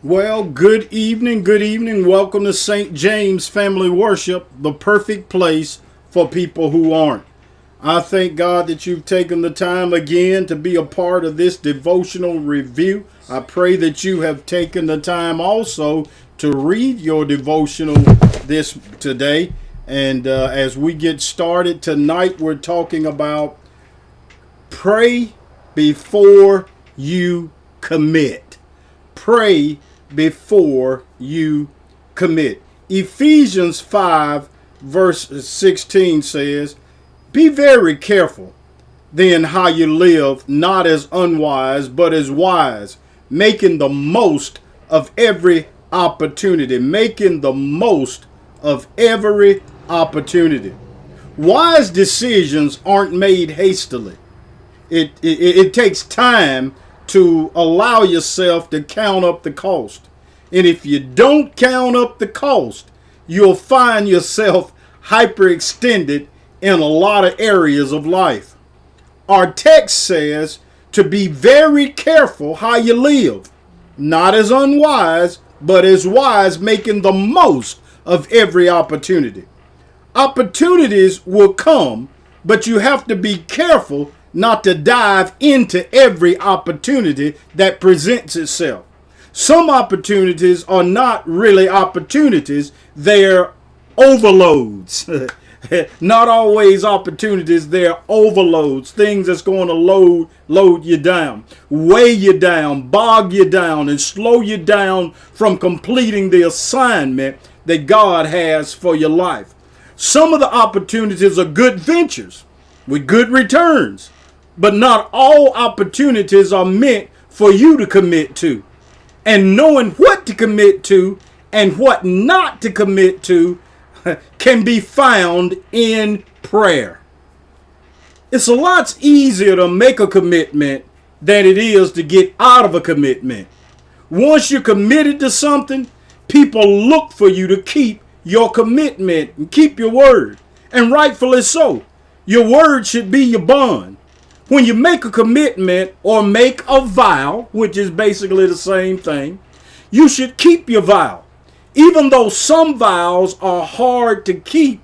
Well, good evening, good evening. Welcome to St. James Family Worship, the perfect place for people who aren't. I thank God that you've taken the time again to be a part of this devotional review. I pray that you have taken the time also to read your devotional this today. And as we get started tonight, we're talking about pray before you commit. Pray before you commit. Ephesians 5 verse 16 says, "Be very careful then how you live, not as unwise, but as wise, making the most of every opportunity." Making the most of every opportunity. Wise decisions aren't made hastily. It takes time to allow yourself to count up the cost. And if you don't count up the cost, you'll find yourself hyperextended in a lot of areas of life. Our text says to be very careful how you live, not as unwise, but as wise, making the most of every opportunity. Opportunities will come, but you have to be careful not to dive into every opportunity that presents itself. Some opportunities are not really opportunities, they're overloads. Not always opportunities, they're overloads. Things that's going to load you down, weigh you down, bog you down, and slow you down from completing the assignment that God has for your life. Some of the opportunities are good ventures with good returns, but not all opportunities are meant for you to commit to. And knowing what to commit to and what not to commit to can be found in prayer. It's a lot easier to make a commitment than it is to get out of a commitment. Once you're committed to something, people look for you to keep your commitment and keep your word. And rightfully so. Your word should be your bond. When you make a commitment or make a vow, which is basically the same thing, you should keep your vow. Even though some vows are hard to keep,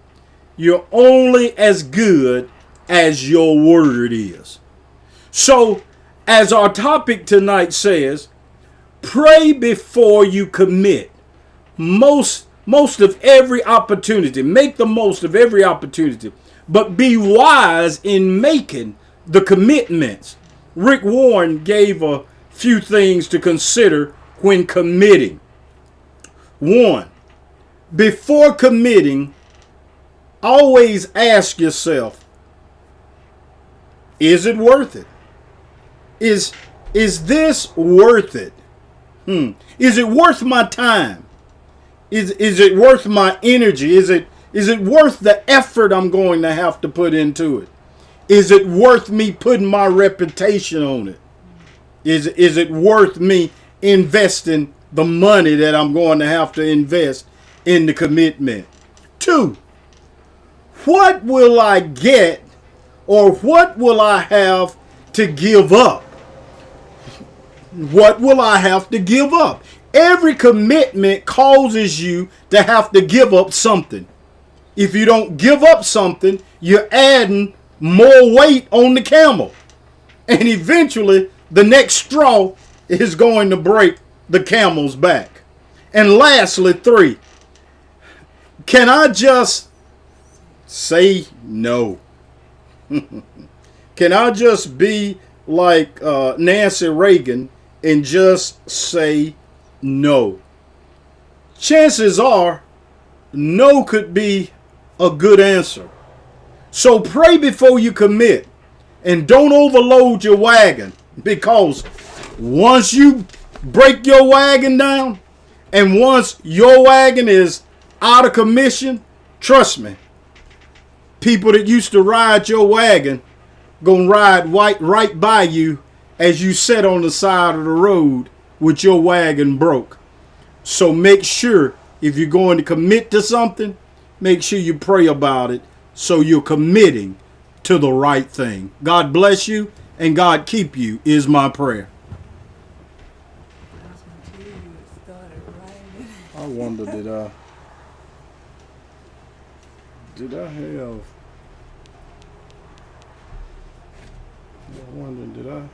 you're only as good as your word is. So, as our topic tonight says, pray before you commit. Most of every opportunity. Make the most of every opportunity. But be wise in making the commitments. Rick Warren gave a few things to consider when committing. 1. Before committing, always ask yourself, is it worth it? Is this worth it? Is it worth my time? Is it worth my energy? Is it worth the effort I'm going to have to put into it? Is it worth me putting my reputation on it? Is it worth me investing the money that I'm going to have to invest in the commitment? 2, what will I get or what will I have to give up? What will I have to give up? Every commitment causes you to have to give up something. If you don't give up something, you're adding more weight on the camel. And eventually, the next straw is going to break the camel's back. And lastly, 3, can I just say no? Can I just be like Nancy Reagan and just say no? Chances are, no could be a good answer. So pray before you commit and don't overload your wagon, because once you break your wagon down and once your wagon is out of commission, trust me, people that used to ride your wagon gonna ride right by you as you sit on the side of the road with your wagon broke. So make sure if you're going to commit to something, make sure you pray about it so you're committing to the right thing. God bless you and God keep you is my prayer. I wonder, did I have, I wonder, did I?